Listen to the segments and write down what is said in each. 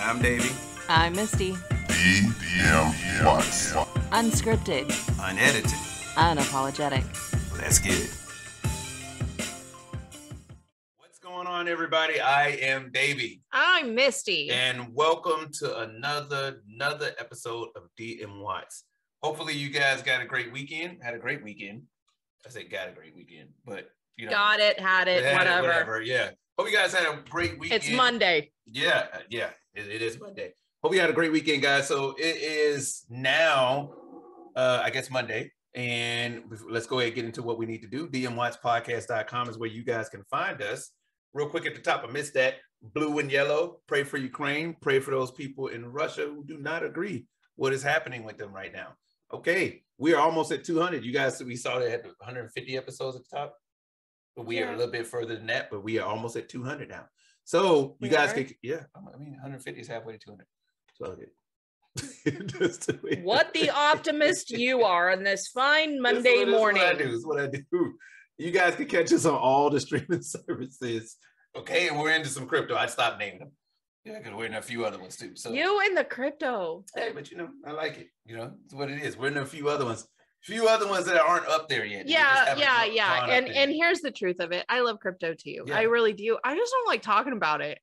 I'm Davey. I'm Misty. DMWATS. Unscripted. Unedited. Unapologetic. Let's get it. What's going on, everybody? I am Davey. I'm Misty. And welcome to another episode of DMWATS. Hopefully you guys got a great weekend. Had a great weekend. I say got a great weekend, but you know. Got it, had it, whatever. Yeah. Hope you guys had a great weekend. It's Monday. Yeah, it is Monday. Hope you had a great weekend, guys. So it is now, I guess, Monday. And let's go ahead and get into what we need to do. DMWATSpodcast.com is where you guys can find us. Real quick at the top, I missed that. Blue and yellow. Pray for Ukraine. Pray for those people in Russia who do not agree what is happening with them right now. Okay, we are almost at 200. You guys, we saw that at 150 episodes at the top. But we are a little bit further than that, but we are almost at 200 now. So you guys can, I mean, 150 is halfway to 200. So what the optimist you are on this fine Monday morning. This is what I do. You guys can catch us on all the streaming services. Okay, and we're into some crypto. I stopped naming them. Yeah, because we're in a few other ones too. So you in the crypto. Hey, but you know, I like it. You know, it's what it is. We're in a few other ones. Few other ones that aren't up there yet. Yeah. And here's the truth of it. I love crypto too. Yeah. I really do. I just don't like talking about it.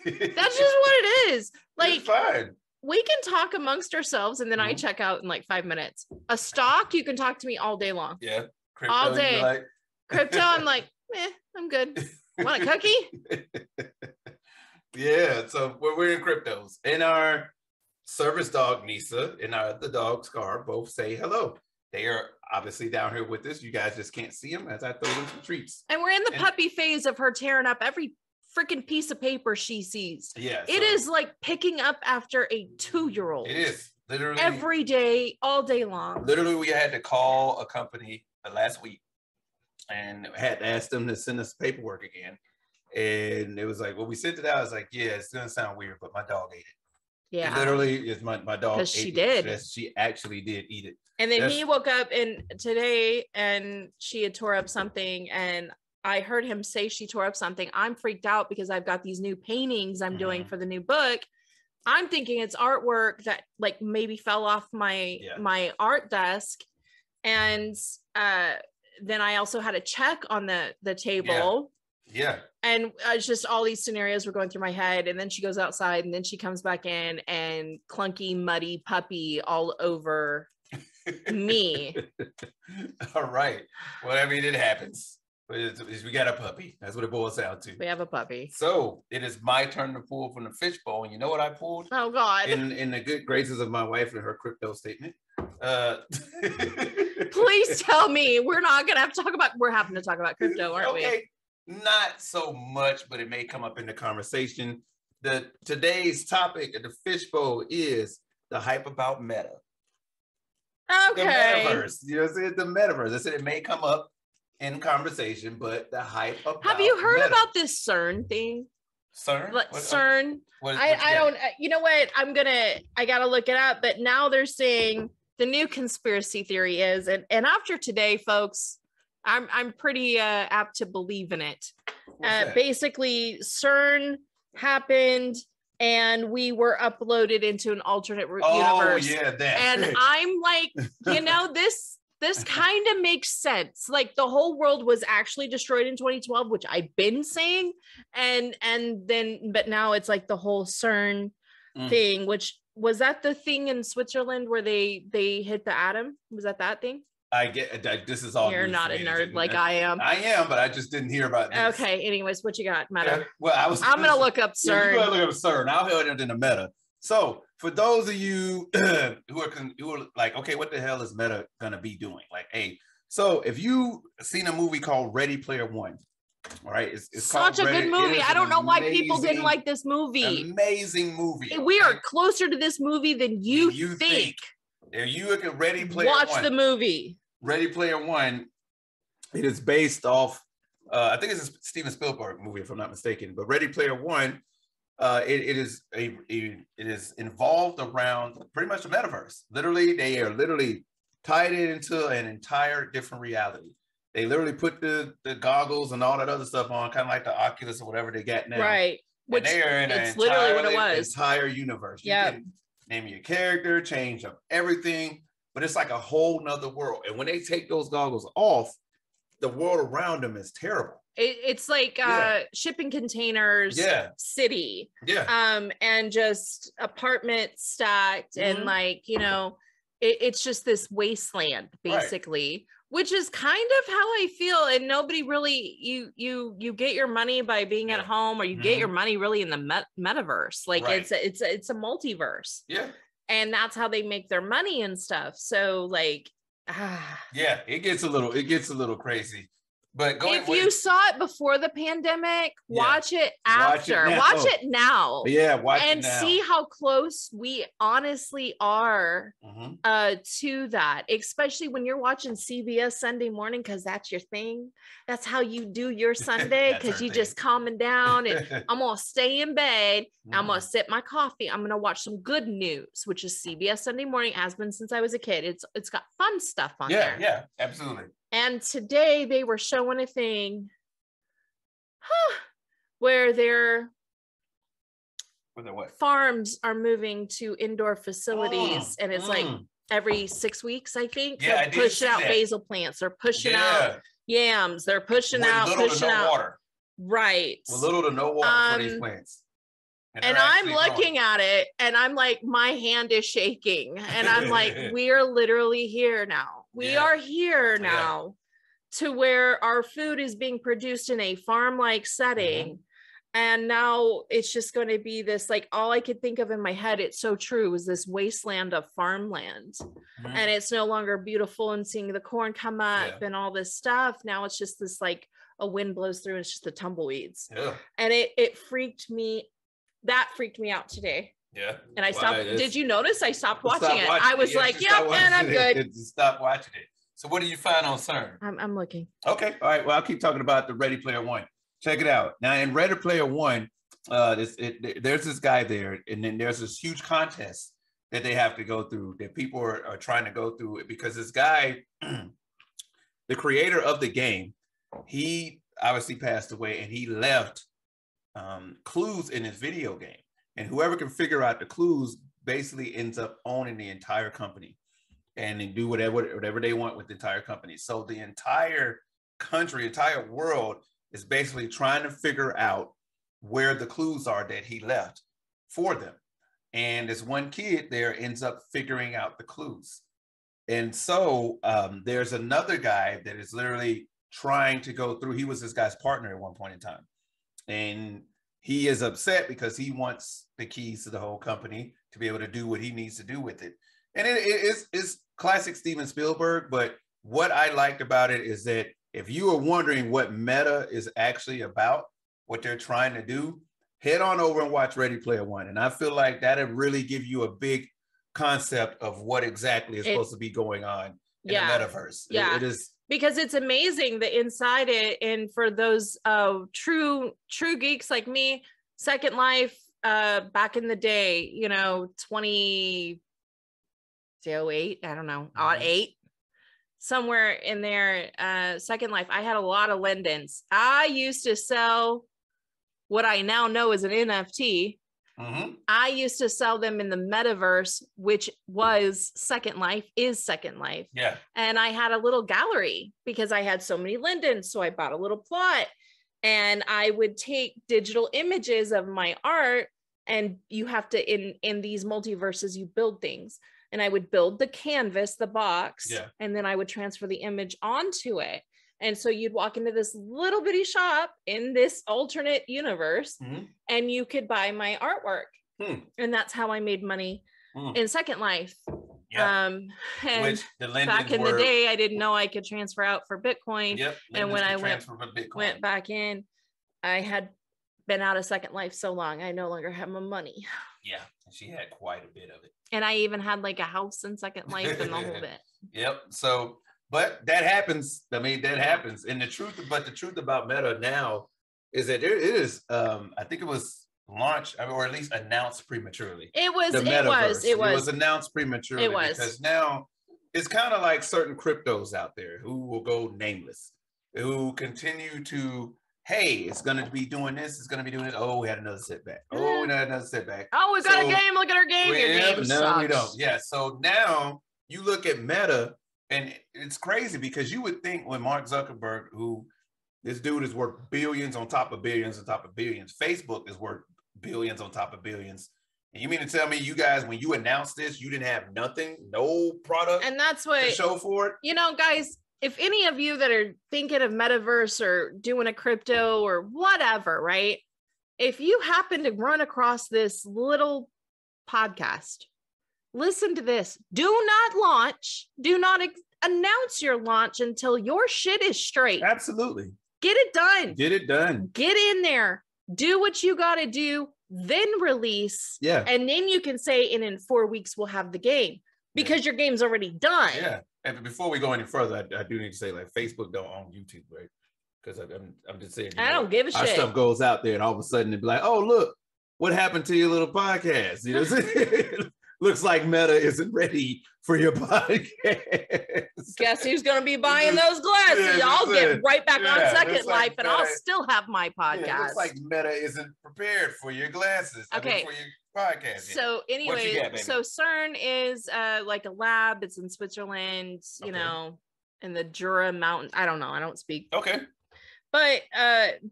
That's just what it is. Like, fine. We can talk amongst ourselves and then I check out in like 5 minutes. A stock, you can talk to me all day long. Yeah. Crypto, all day. Like... Crypto, I'm like, I'm good. Want a cookie? Yeah. So we're in cryptos. And our service dog, Nisa, and the dog, Scar, both say hello. They are obviously down here with us. You guys just can't see them as I throw them some treats. And we're in the puppy phase of her tearing up every freaking piece of paper she sees. Yeah. It is like picking up after a 2-year-old. It is. Literally. Every day, all day long. Literally, we had to call a company last week and had to ask them to send us paperwork again. And it was like, well, we sent it out. I was like, yeah, it's going to sound weird, but my dog ate it. Yeah. It literally is my dog. Because she did. She actually did eat it. And then he woke up today and she had tore up something and I heard him say she tore up something. I'm freaked out because I've got these new paintings I'm doing for the new book. I'm thinking it's artwork that like maybe fell off my art desk. And then I also had a check on the table. Yeah. And it's just all these scenarios were going through my head. And then she goes outside and then she comes back in and clunky, muddy puppy all over me. All right. Well, I mean, it happens. We got a puppy. That's what it boils down to. We have a puppy. So it is my turn to pull from the fishbowl. And you know what I pulled? Oh, God. In the good graces of my wife and her crypto statement. Please tell me we're not going to have to talk about, we're having to talk about crypto, aren't we? Not so much, but it may come up in the conversation. Today's topic of the fishbowl is the hype about Meta. Okay. The Metaverse. You know what I'm saying? The Metaverse. I said it may come up in conversation, but the hype about Have you heard Meta. about this CERN thing? CERN? CERN. I don't, you know what? I gotta look it up, but now they're saying the new conspiracy theory is, and after today, folks, I'm pretty apt to believe in it. Basically, CERN happened and we were uploaded into an alternate universe. Yeah, that. And I'm like, you know, this kind of makes sense. Like the whole world was actually destroyed in 2012, which I've been saying. But now it's like the whole CERN thing, which was that the thing in Switzerland where they hit the atom? Was that thing? I get this is all. You're not a nerd like I am. I am, but I just didn't hear about this. Okay. Anyways, what you got, Meta? Well, I'm gonna look up CERN. You're gonna look up CERN. I'll head into the Meta. So for those of you who are like, okay, what the hell is Meta gonna be doing? Like, hey, so if you seen a movie called Ready Player One, all right, it's such a good movie. I don't know why people didn't like this movie. Amazing movie. We are closer to this movie than you think. If you look at Ready Player One, watch the movie. Ready Player One, it is based off, I think it's a Steven Spielberg movie, if I'm not mistaken, but Ready Player One, it is involved around pretty much the metaverse. Literally, they are literally tied it into an entire different reality. They literally put the goggles and all that other stuff on, kind of like the Oculus or whatever they got now. Right. Which and they are in it's literally what it was. Entire universe. You can name your character, change up everything, but it's like a whole nother world. And when they take those goggles off, the world around them is terrible. It's like shipping containers city. And just apartments stacked and like, you know, it's just this wasteland basically, which is kind of how I feel. And nobody really, you get your money by being at home, or you get your money really in the metaverse. Like it's a multiverse. And that's how they make their money and stuff. So like, it gets a little crazy. But if you saw it before the pandemic, watch it after. Watch it now. Watch it now. And see how close we honestly are to that, especially when you're watching CBS Sunday morning, because that's your thing. That's how you do your Sunday, because you just calming down and I'm going to stay in bed. I'm going to sip my coffee. I'm going to watch some good news, which is CBS Sunday morning, has been since I was a kid. It's got fun stuff on there. Yeah, absolutely. And today they were showing a thing where their farms are moving to indoor facilities. And it's like every 6 weeks, I think. They're pushing out basil plants. They're pushing out yams. They're pushing out water. Right. With little to no water for these plants. And I'm looking at it and I'm like, my hand is shaking. And I'm like, we are literally here now. We are here now to where our food is being produced in a farm-like setting. And now it's just going to be this, like, all I could think of in my head, it's so true, is this wasteland of farmland. And it's no longer beautiful and seeing the corn come up and all this stuff. Now it's just this, like, a wind blows through and it's just the tumbleweeds. And it freaked me. That freaked me out today. And I stopped. Did you notice I stopped watching it? I was like, yep, and I'm good. Stop watching it. So what did you find on CERN? I'm looking. Okay. All right. Well, I'll keep talking about the Ready Player One. Check it out. Now in Ready Player One, there's this guy there, and then there's this huge contest that they have to go through, that people are trying to go through, because this guy, the creator of the game, he obviously passed away, and he left clues in his video game. And whoever can figure out the clues basically ends up owning the entire company, and then do whatever they want with the entire company. So the entire country, entire world is basically trying to figure out where the clues are that he left for them. And this one kid there ends up figuring out the clues. And so there's another guy that is literally trying to go through. He was this guy's partner at one point in time. And he is upset because he wants the keys to the whole company to be able to do what he needs to do with it. And it's classic Steven Spielberg. But what I liked about it is that if you are wondering what Meta is actually about, what they're trying to do, head on over and watch Ready Player One. And I feel like that'll really give you a big concept of what exactly is supposed to be going on in the metaverse. It is, because it's amazing that inside it, and for those true geeks like me, Second Life, back in the day, 2008, I don't know, 8, somewhere in there, Second Life, I had a lot of lend-ins. I used to sell what I now know is an NFT. I used to sell them in the metaverse, which was Second Life, is Second Life. And I had a little gallery because I had so many lindens. So I bought a little plot, and I would take digital images of my art, and you have to, in these multiverses, you build things. And I would build the canvas, the box, and then I would transfer the image onto it. And so you'd walk into this little bitty shop in this alternate universe, and you could buy my artwork. And that's how I made money in Second Life. And back in the day, I didn't know I could transfer out for Bitcoin. And when I went back in, I had been out of Second Life so long, I no longer have my money. She had quite a bit of it. And I even had like a house in Second Life and the whole bit. So, but that happens. I mean, that happens. And the truth about Meta now is that it is, I think it was launched, or at least announced prematurely. It was announced prematurely. Because now it's kind of like certain cryptos out there who will go nameless, who continue to hey, it's going to be doing this. It's going to be doing it. Oh, we had another setback. Oh, we had another setback. Oh, we got a game. Look at our game. Your game no, sucks. we don't. Yeah. So now you look at Meta, and it's crazy because you would think when Mark Zuckerberg, who this dude is worth billions on top of billions on top of billions. Facebook is worth billions on top of billions. And you mean to tell me you guys, when you announced this, you didn't have nothing, no product, and that's what to show for it? You know, guys, if any of you that are thinking of Metaverse or doing a crypto or whatever, right? If you happen to run across this little podcast, listen to this. Do not launch. Do not announce your launch until your shit is straight. Absolutely. Get it done. Get it done. Get in there. Do what you got to do. Then release. Yeah. And then you can say, and in 4 weeks, we'll have the game because your game's already done. Yeah. And before we go any further, I do need to say, like, Facebook don't own YouTube, right? Because I'm just saying. I don't give a our shit. Stuff goes out there, and all of a sudden it'd be like, oh, look, what happened to your little podcast? You know what I'm saying? Looks like Meta isn't ready for your podcast. Guess who's going to be buying those glasses? Yeah, I'll get right back on Second Life, and I'll still have my podcast. Yeah, it looks like Meta isn't prepared for your glasses. Okay. For your podcast. So anyway, so CERN is like a lab. It's in Switzerland, you know, in the Jura Mountain. I don't know. I don't speak. Okay. But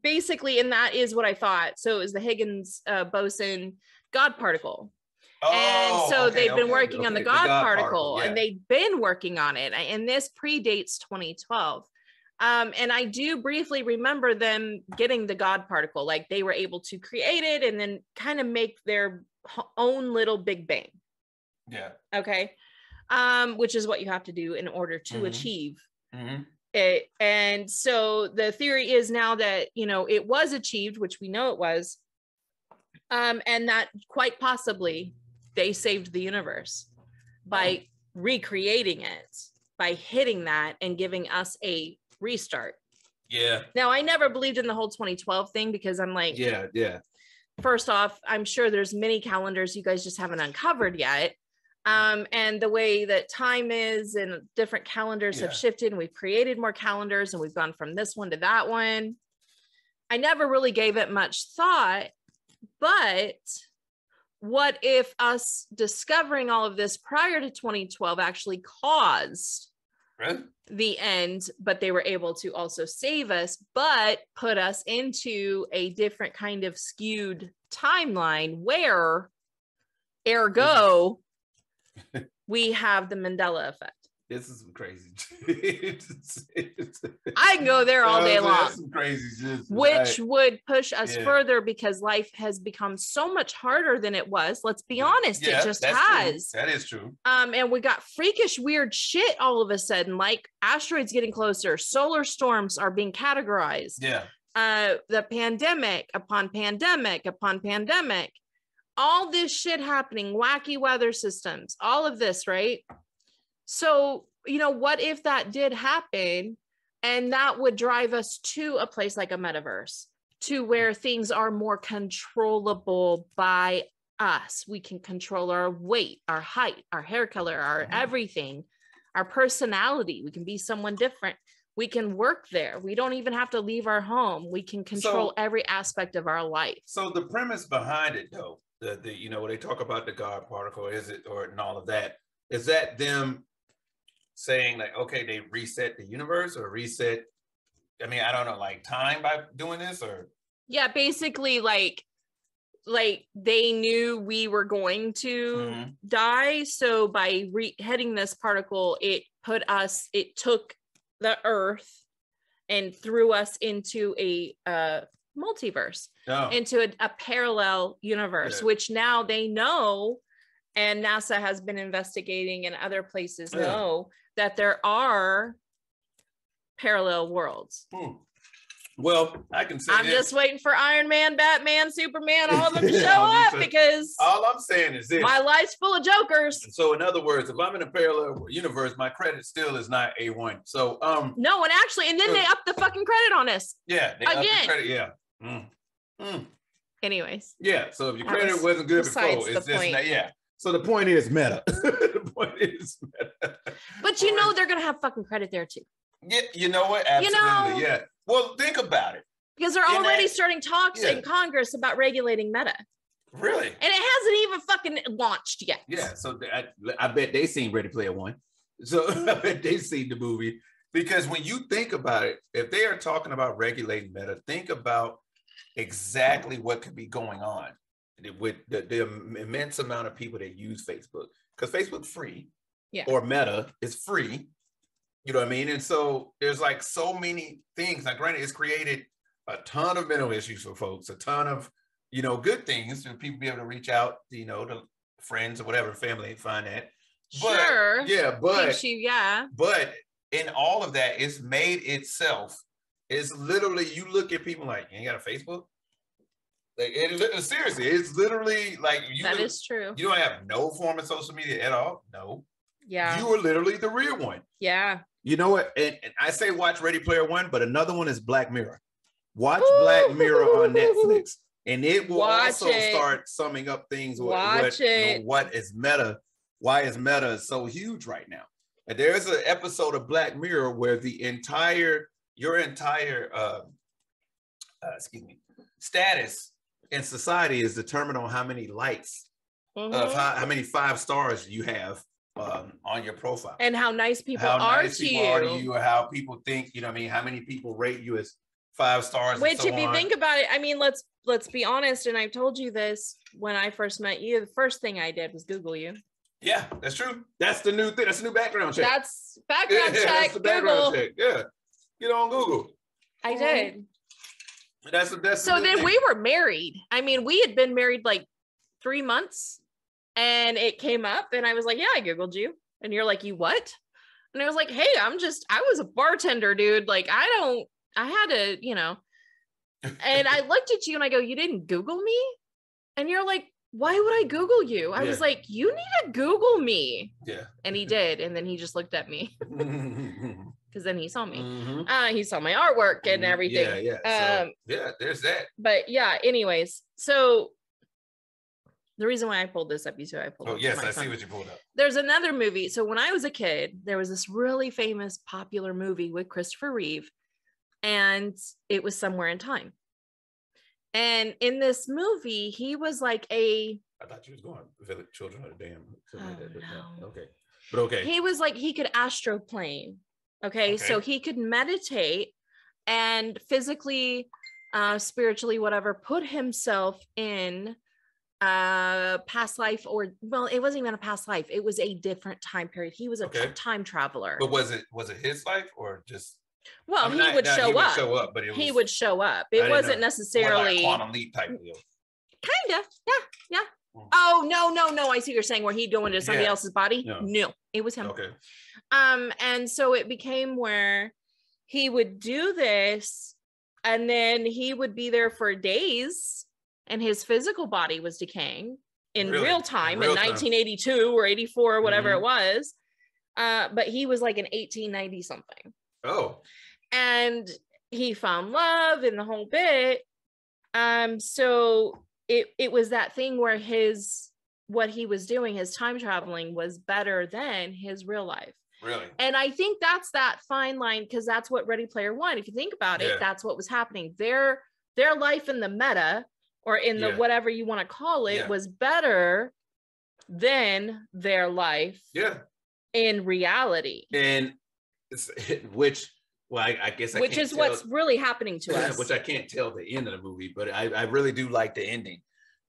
basically, and that is what I thought. So it was the Higgs boson God particle. And so they've been working on the God particle, and they've been working on it. And this predates 2012. And I do briefly remember them getting the God particle, like they were able to create it and then kind of make their own little Big Bang. Yeah. Okay. Which is what you have to do in order to achieve it. And so the theory is now that, you know, it was achieved, which we know it was, and that quite possibly they saved the universe by recreating it, by hitting that and giving us a restart. Yeah. Now, I never believed in the whole 2012 thing because I'm like, yeah. First off, I'm sure there's many calendars you guys just haven't uncovered yet. And the way that time is and different calendars have shifted, and we've created more calendars and we've gone from this one to that one. I never really gave it much thought, but what if us discovering all of this prior to 2012 actually caused the end, but they were able to also save us, but put us into a different kind of skewed timeline where, ergo, we have the Mandela effect. This is some crazy. I can go there all day long. Some crazy shit, which would push us further because life has become so much harder than it was. Let's be honest, it just has. True. That is true. And we got freakish weird shit all of a sudden, like asteroids getting closer, solar storms are being categorized. Yeah. The pandemic upon pandemic upon pandemic, all this shit happening, wacky weather systems, all of this, right? So, you know, what if that did happen and that would drive us to a place like a metaverse, to where things are more controllable by us? We can control our weight, our height, our hair color, our everything, our personality. We can be someone different. We can work there. We don't even have to leave our home. We can control every aspect of our life. So the premise behind it, though, the you know, when they talk about the God particle, and all of that, is that them saying like, okay, they reset the universe or reset, I mean, I don't know, like time by doing this, or? Yeah, basically like they knew we were going to die. So by hitting this particle, it took the Earth and threw us into a multiverse, into a parallel universe, which now they know, and NASA has been investigating and other places know that there are parallel worlds. Well, I can say I'm just waiting for Iron Man, Batman, Superman, all of them to show up, because all I'm saying is this: my life's full of jokers. So in other words, if I'm in a parallel universe, my credit still is not A1. So no, and actually, and then they up the fucking credit on us. Yeah, they again. Up the credit, yeah. Anyways. Yeah, so if your credit wasn't good before, it's just not, So the point is Meta. The point is Meta. But you know they're gonna have fucking credit there too. Yeah, you know what? Absolutely, yeah. Well, think about it. because they're already starting talks in Congress about regulating Meta. Really? And it hasn't even fucking launched yet. Yeah. So I bet they seen Ready Player One. So I bet they've seen the movie, because when you think about it, if they are talking about regulating Meta, think about exactly what could be going on with the immense amount of people that use Facebook, because Facebook's free, or Meta is free. You know what I mean? And so there's like so many things. Now, granted, it's created a ton of mental issues for folks, a ton of, you know, good things for people to be able to reach out, you know, to friends or whatever, family, and find that. But, sure. Yeah, but keeps you, but in all of that, it's made itself. It's literally, you look at people like, you ain't got a Facebook? Like, seriously, it's literally like that is true. You don't have no form of social media at all? No. Yeah. You are literally the real one. Yeah. You know what? And I say watch Ready Player One, but another one is Black Mirror. Watch Black Mirror on Netflix, and it will also start summing up things. What is Meta? Why is Meta so huge right now? And there's an episode of Black Mirror where your entire status in society is determined on how many likes of how many 5 stars you have on your profile, and how nice people are to you, or how people think, you know what I mean, how many people rate you as 5 stars. Which, if you think about it, I mean, let's be honest, and I've told you this when I first met you, the first thing I did was Google you. Yeah, that's true. That's the new thing. That's the new background check. That's background check. That's the background check. Yeah, get on Google. I did. That's so then we were married. I mean, we had been married like 3 months, and it came up, and I was like, "Yeah, I Googled you," and you're like, "You what?" And I was like, "Hey, I was a bartender, dude. Like, I had to, you know." And I looked at you and I go, "You didn't Google me?" And you're like, "Why would I Google you?" I was like, "You need to Google me." Yeah. And he did. And then he just looked at me. Because then he saw me. He saw my artwork and everything. Yeah. So, there's that. But yeah, anyways. So the reason why I pulled this up, I see what you pulled up. There's another movie. So when I was a kid, there was this really famous, popular movie with Christopher Reeve. And it was Somewhere in Time. And in this movie, he was like I thought you was going Village Children of the Dam. No. Okay. But okay. He was like, he could astroplane. Okay. So he could meditate and physically, spiritually, whatever, put himself in past life, or it wasn't even a past life. It was a different time period. He was a time traveler. But was it his life or just? Well, he would show up, but he would show up. It wasn't necessarily like quantum leap type deal. Kind of, yeah. Oh no! I see what you're saying. Where he go into somebody else's body? No, it was him. Okay. And so it became where he would do this, and then he would be there for days, and his physical body was decaying in real time in 1982 or 84 or whatever it was. But he was like in 1890 something. Oh. And he found love in the whole bit. So it was that thing where what he was doing, his time traveling, was better than his real life. Really? And I think that's that fine line, because that's what Ready Player One, if you think about it, that's what was happening. Their life in the meta, or in the whatever you want to call it, was better than their life in reality. And which I guess which is what's really happening to us. Which I can't tell the end of the movie, but I really do like the ending.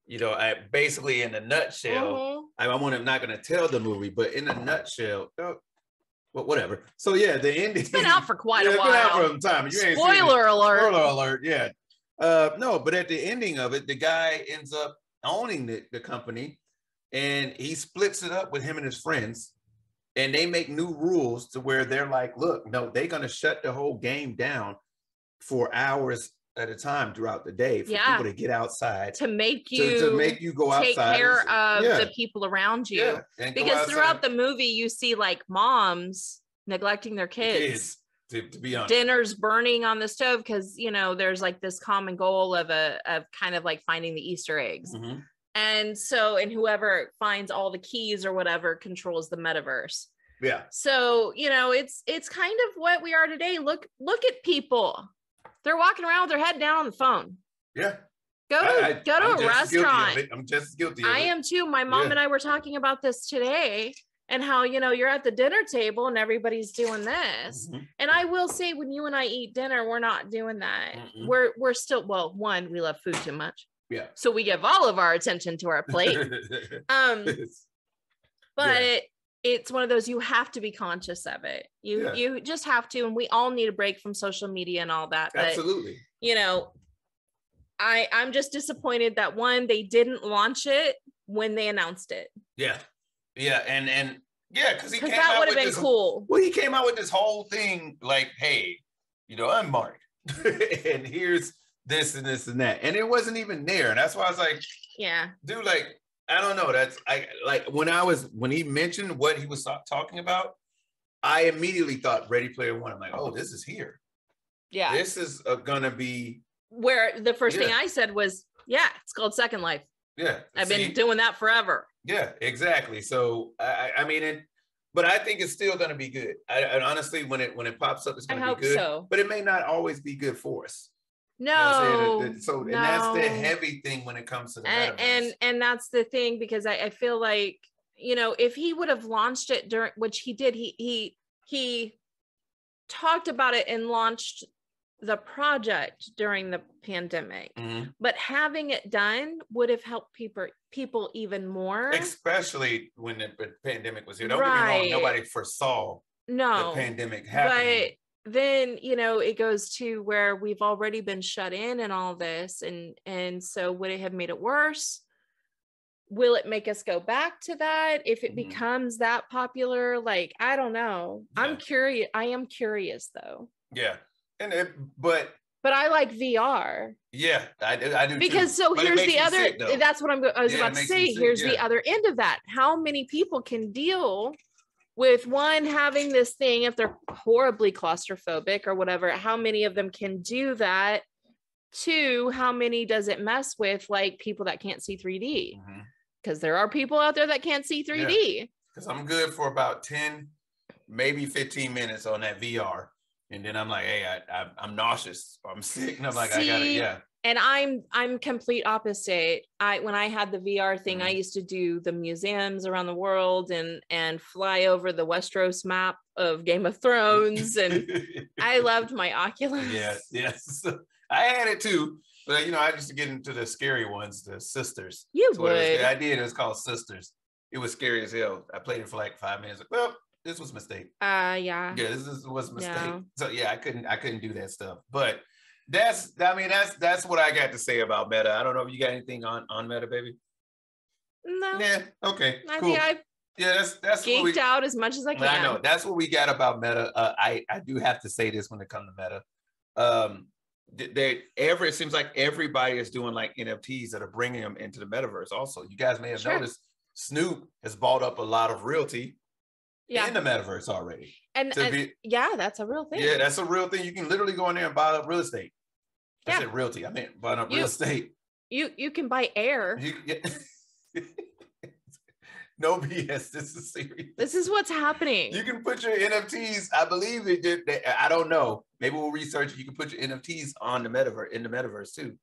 You know, I basically, in a nutshell, I'm not going to tell the movie, but in a nutshell, well, whatever. So yeah, the ending. It's been out for quite a while. It's been out for some time. Spoiler alert. Spoiler alert. Yeah. No, but at the ending of it, the guy ends up owning the company, and he splits it up with him and his friends. And they make new rules to where they're like, look, no, they're going to shut the whole game down for hours at a time throughout the day for people to get outside. To make you go outside. Take care of the people around you. Yeah. Because throughout the movie, you see like moms neglecting their kids. To be honest. Dinners burning on the stove because, you know, there's like this common goal of kind of like finding the Easter eggs. And whoever finds all the keys or whatever controls the metaverse. Yeah. So, you know, it's kind of what we are today. Look at people. They're walking around with their head down on the phone. Yeah. Go to a restaurant. I'm just guilty of it. I am too. My mom and I were talking about this today, and how, you're at the dinner table and everybody's doing this. Mm-hmm. And I will say, when you and I eat dinner, we're not doing that. Mm-hmm. We're still, well, one, we love food too much. Yeah. So we give all of our attention to our plate. But it's one of those, you have to be conscious of it. You just have to, and we all need a break from social media and all that. But, absolutely. I'm just disappointed that, one, they didn't launch it when they announced it. Yeah. Yeah. And yeah, because that would have been cool. Well, he came out with this whole thing like, hey, I'm Mark. And here's this and this and that. And it wasn't even there. And that's why I was like, yeah, dude, like, I don't know. When he mentioned what he was talking about, I immediately thought Ready Player One. I'm like, oh, this is here. Yeah. This is gonna be where the first thing I said was, it's called Second Life. Yeah. I've been doing that forever. Yeah, exactly. So I mean, but I think it's still going to be good. And honestly, when it pops up, it's going to be good. So. But it may not always be good for us. No. And that's the heavy thing when it comes to the metaverse. And that's the thing, because I feel like, if he would have launched it during, which he did, he talked about it and launched the project during the pandemic, but having it done would have helped people even more, especially when the pandemic was here. Don't get me wrong, nobody foresaw the pandemic happening. But then it goes to where we've already been shut in and all this, and so would it have made it worse? Will it make us go back to that if it becomes that popular? Like, I don't know. I'm curious. I am curious though. Yeah. But I like VR. Yeah, I do because too. So here's the other. That's what I was about to say. Here's the other end of that. How many people can deal with, one, having this thing, if they're horribly claustrophobic or whatever? How many of them can do that? Two, how many does it mess with, like people that can't see 3D? Because there are people out there that can't see 3D. Because I'm good for about 10, maybe 15 minutes on that VR. And then I'm like, hey, I'm nauseous, or I'm sick, and I'm like, I got it, And I'm complete opposite. When I had the VR thing, I used to do the museums around the world and fly over the Westeros map of Game of Thrones, and I loved my Oculus. Yes, I had it too, but I used to get into the scary ones, the Sisters. You would. I did. It was called Sisters. It was scary as hell. I played it for like 5 minutes. Like, well, this was a mistake. Yeah, this was a mistake. Yeah. So I couldn't do that stuff. But that's what I got to say about Meta. I don't know if you got anything on Meta, baby. No. Yeah. Okay. I cool. think I've that's geeked out as much as I can. I know that's what we got about Meta. I do have to say this when it comes to Meta. It seems like everybody is doing like NFTs that are bringing them into the metaverse. Also, you guys may have noticed Snoop has bought up a lot of realty. In the metaverse already. And that's a real thing. Yeah, that's a real thing. You can literally go in there and buy up real estate. I said realty. I meant buying up real estate. You can buy air. No BS. This is serious. This is what's happening. You can put your NFTs. I believe it did. I don't know. Maybe we'll research. You can put your NFTs on the metaverse too.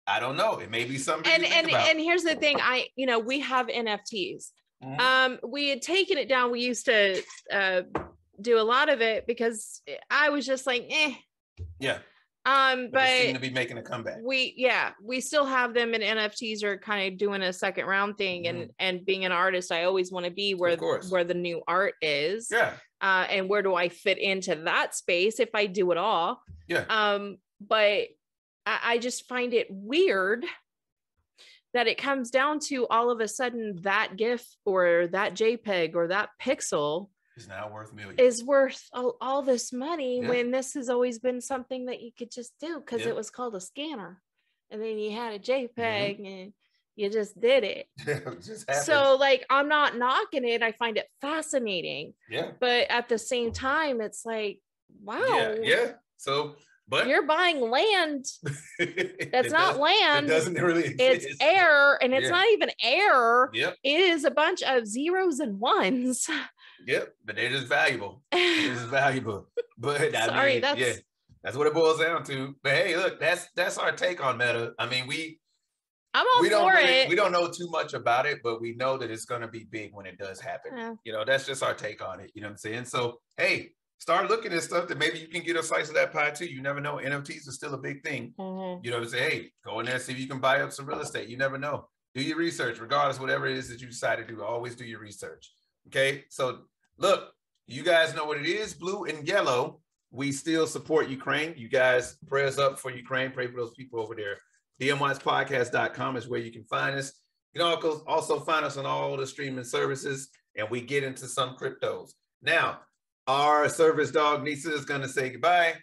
I don't know. It may be something. And here's the thing. We have NFTs. We had taken it down. We used to do a lot of it because I was just like, yeah. But they seem to be making a comeback. We still have them, and NFTs are kind of doing a second round thing. And being an artist, I always want to be where the new art is. Yeah. And where do I fit into that space if I do it all? Yeah. But I just find it weird that it comes down to all of a sudden that GIF or that JPEG or that pixel is now worth millions. Is worth all this money when this has always been something that you could just do because it was called a scanner, and then you had a JPEG and you just did it. It just happened. So like, I'm not knocking it. I find it fascinating. Yeah. But at the same time, it's like, wow. Yeah. So. But you're buying land that's not land. It doesn't really exist. It's air, and it's not even air. Yep. It is a bunch of zeros and ones. Yep, but they're just valuable. It's valuable. But sorry, That's what it boils down to. But hey, look, that's our take on Meta. I mean, I'm all for it. We don't know too much about it, but we know that it's going to be big when it does happen. Yeah. You know, that's just our take on it. You know what I'm saying? So, hey, start looking at stuff that maybe you can get a slice of that pie too. You never know. NFTs are still a big thing. Mm-hmm. You know what I'm saying? Hey, go in there, see if you can buy up some real estate. You never know. Do your research, regardless, whatever it is that you decide to do. Always do your research. Okay? So, look, you guys know what it is, blue and yellow. We still support Ukraine. You guys, prayers up for Ukraine. Pray for those people over there. DMWATSpodcast.com is where you can find us. You can also find us on all the streaming services, and we get into some cryptos. Now, our service dog, Nisa, is going to say goodbye.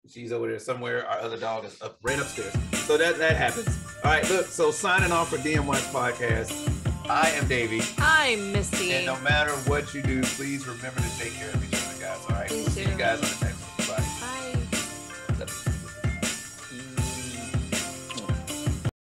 She's over there somewhere. Our other dog is ran upstairs. So that happens. All right, look, so signing off for DMWATS Podcast. I am Davey. I'm Misty. And no matter what you do, please remember to take care of each other, guys. All right? We'll see you guys on the